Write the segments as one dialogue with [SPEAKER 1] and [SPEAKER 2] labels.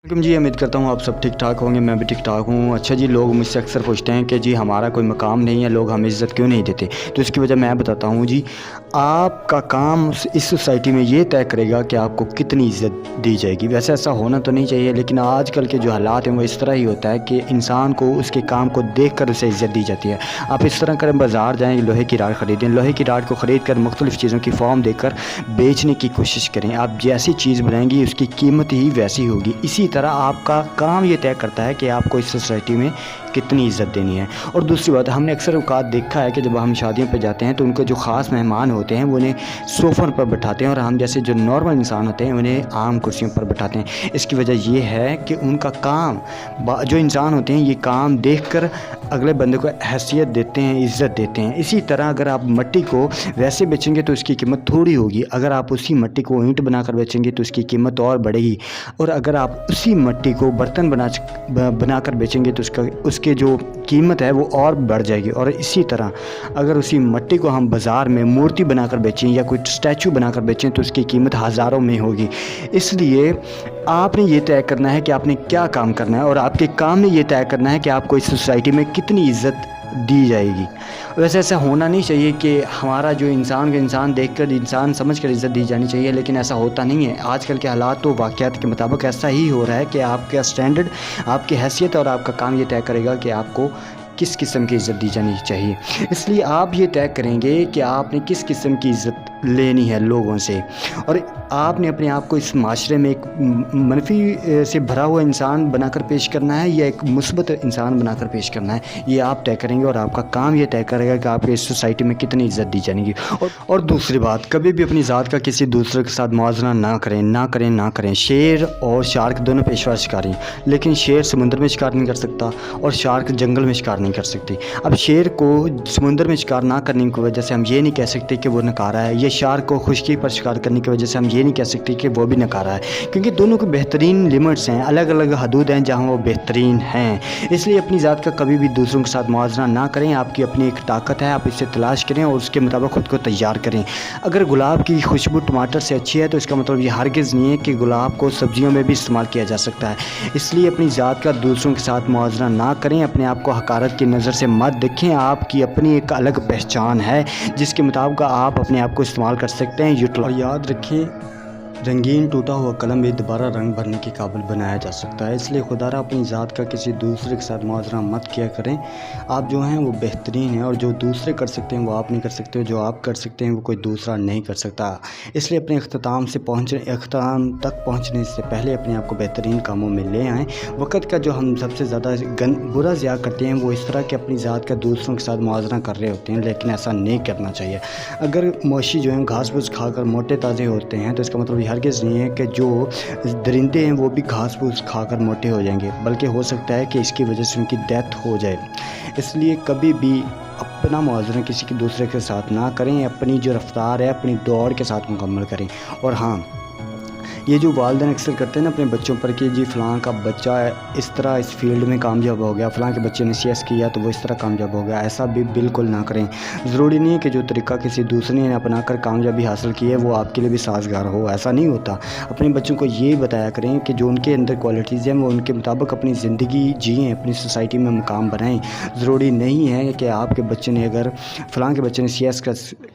[SPEAKER 1] जी, उम्मीद करता हूँ आप सब ठीक ठाक होंगे, मैं भी ठीक ठाक हूँ। अच्छा जी, लोग मुझसे अक्सर पूछते हैं कि जी हमारा कोई मकाम नहीं है, लोग हमें इज़्ज़त क्यों नहीं देते। तो इसकी वजह मैं बताता हूँ जी, आपका काम इस सोसाइटी में ये तय करेगा कि आपको कितनी इज़्ज़त दी जाएगी। वैसे ऐसा होना तो नहीं चाहिए, लेकिन आजकल के जो हालात हैं वो इस तरह ही होता है कि इंसान को उसके काम को देख कर उसे इज़्ज़त दी जाती है। आप इस तरह करें, बाज़ार जाएँ, लोहे की राड ख़रीदें, लोहे की राड को ख़रीद कर मुख्तलिफ़ चीज़ों की फॉर्म देकर बेचने की कोशिश करें। आप जैसी चीज़ बनाएंगी उसकी कीमत ही वैसी होगी। इसी तरह आपका काम ये तय करता है कि आपको इस सोसाइटी में कितनी इज़्ज़त देनी है। और दूसरी बात, हमने अक्सर औक़ात देखा है कि जब हम शादियों पे जाते हैं तो उनको जो ख़ास मेहमान होते हैं वो उन्हें सोफ़ों पर बिठाते हैं, और हम जैसे जो नॉर्मल इंसान होते हैं उन्हें आम कुर्सियों पर बिठाते हैं। इसकी वजह ये है कि उनका काम, जो इंसान होते हैं ये काम देखकर अगले बंदे को हैसियत देते हैं, इज़्ज़त देते हैं। इसी तरह अगर आप मिट्टी को वैसे बेचेंगे तो उसकी कीमत थोड़ी होगी, अगर आप उसी मिट्टी को ईंट बनाकर बेचेंगे तो उसकी कीमत और बढ़ेगी, और अगर आप उसी मिट्टी को बर्तन बनाकर बेचेंगे तो उसके जो कीमत है वो और बढ़ जाएगी। और इसी तरह अगर उसी मिट्टी को हम बाज़ार में मूर्ति बनाकर बेचें या कोई स्टैचू बनाकर बेचें तो उसकी कीमत हज़ारों में होगी। इसलिए आपने ये तय करना है कि आपने क्या काम करना है, और आपके काम ने ये तय करना है कि आपको इस सोसाइटी में कितनी इज़्ज़त दी जाएगी। वैसे ऐसा होना नहीं चाहिए कि हमारा जो इंसान देखकर, इंसान समझकर इज़्ज़त दी जानी चाहिए, लेकिन ऐसा होता नहीं है। आजकल के हालात तो वाक़यात के मुताबिक ऐसा ही हो रहा है कि आपका स्टैंडर्ड, आपकी हैसियत और आपका काम ये तय करेगा कि आपको किस किस्म की इज़्ज़त दी जानी चाहिए। इसलिए आप ये तय करेंगे कि आपने किस किस्म की इज़्ज़त लेनी है लोगों से, और आपने अपने आप को इस माशरे में एक मनफी से भरा हुआ इंसान बनाकर पेश करना है या एक मुस्बत इंसान बनाकर पेश करना है, ये आप तय करेंगे। और आपका काम ये तय करेगा कि आपको इस सोसाइटी में कितनी इज़्ज़त दी जाएगी। और दूसरी बात, कभी भी अपनी ज़ात का किसी दूसरे के साथ मुआवजा ना करें। शेर और शार्क दोनों पेशवा शिकारी हैं, लेकिन शेर समुद्र में शिकार नहीं कर सकता और शार्क जंगल में शिकार नहीं कर सकती। अब शेर को समुद्र में शिकार ना करने की वजह से हम ये नहीं कह सकते कि वो नकारा है, या शार्क को खुश्की पर शिकार करने की वजह से हम ये नहीं कह सकते कि वो भी नकारा है, क्योंकि दोनों की बेहतरीन लिमिट्स हैं, अलग अलग हदूद हैं जहाँ वो बेहतरीन हैं। इसलिए अपनी ज़ात का कभी भी दूसरों के साथ मुआवजा ना करें। आपकी अपनी एक ताकत है, आप इसे तलाश करें और उसके मुताबिक ख़ुद को तैयार करें। अगर गुलाब की खुशबू टमाटर से अच्छी है तो इसका मतलब ये हरगिज़ नहीं है कि गुलाब को सब्जियों में भी इस्तेमाल किया जा सकता है। इसलिए अपनी ज़ात का दूसरों के साथ मुआवजा ना करें, अपने आप को हकारत की नज़र से मत देखें। आपकी अपनी एक अलग पहचान है जिसके मुताबिक आप अपने आप को इस्तेमाल कर सकते हैं। और याद रखें, रंगीन टूटा हुआ कलम भी दोबारा रंग भरने के काबिल बनाया जा सकता है। इसलिए खुदारा अपनी ज़ात का किसी दूसरे के साथ मुआवजा मत किया करें। आप जो हैं वो बेहतरीन हैं, और जो दूसरे कर सकते हैं वो आप नहीं कर सकते, जो आप कर सकते हैं वो कोई दूसरा नहीं कर सकता। इसलिए अपने अख्ताम तक पहुँचने से पहले अपने आप को बेहतरीन कामों में ले आएँ। वक़्त का जो हम सबसे ज़्यादा बुरा ज़िया करते हैं वो इस तरह कि अपनी ज़ात का दूसरों के साथ मुआवजा कर रहे होते हैं, लेकिन ऐसा नहीं करना चाहिए। अगर मवेशी जो हैं घास फूस खाकर मोटे ताज़े होते हैं तो इसका मतलब हरगिज़ नहीं है कि जो दरिंदे हैं वो भी घास फूस खाकर मोटे हो जाएंगे, बल्कि हो सकता है कि इसकी वजह से उनकी डेथ हो जाए। इसलिए कभी भी अपना मुआवजा किसी के दूसरे के साथ ना करें, अपनी जो रफ्तार है अपनी दौड़ के साथ मुकम्मल करें। और हाँ, ये जो वालिदैन अक्सर करते हैं ना अपने बच्चों पर कि जी फ़लाँ का बच्चा इस तरह इस फील्ड में कामयाब हो गया, फ़लाँ के बच्चे ने CS किया तो वो इस तरह कामयाब हो गया, ऐसा भी बिल्कुल ना करें। ज़रूरी नहीं है कि जो तरीका किसी दूसरे ने अपनाकर कामयाबी हासिल की है वो आपके लिए भी साज़गार हो, ऐसा नहीं होता। अपने बच्चों को ये बताया करें कि जो उनके अंदर क्वालिटीज़ हैं वो उनके मुताबिक अपनी ज़िंदगी जिएँ, अपनी सोसाइटी में मुकाम बनाएँ। ज़रूरी नहीं है कि आपके बच्चे ने, अगर फ़लाँ के बच्चे ने CS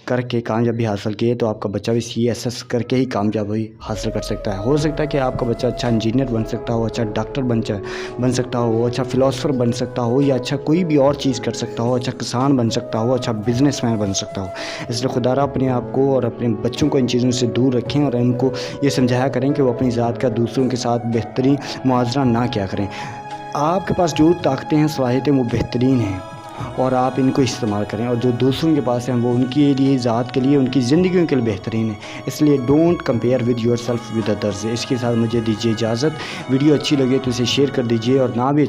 [SPEAKER 1] करके कामयाबी हासिल की है तो आपका बच्चा भी CSS करके ही कामयाबी हासिल कर सकता है। हो सकता है कि आपका बच्चा अच्छा इंजीनियर बन सकता हो, अच्छा डॉक्टर बन सकता हो, अच्छा फ़िलासफ़र बन सकता हो, या अच्छा कोई भी और चीज़ कर सकता हो, अच्छा किसान बन सकता हो, अच्छा बिज़नेसमैन बन सकता हो। इसलिए खुदारा अपने आप को और अपने बच्चों को इन चीज़ों से दूर रखें और उनको ये समझाया करें कि वो अपनी ज़ात का दूसरों के साथ बेहतरीन मुआवजा ना किया करें। आपके पास जो ताकतें हैं, सलाहियतें, वो बेहतरीन हैं और आप इनको इस्तेमाल करें, और जो दूसरों के पास हैं वो उनके लिए, ज़ात के लिए, उनकी ज़िंदगियों के लिए बेहतरीन है। इसलिए don't compare with yourself with others. इसके साथ मुझे दीजिए इजाज़त। वीडियो अच्छी लगे तो इसे शेयर कर दीजिए, और ना भी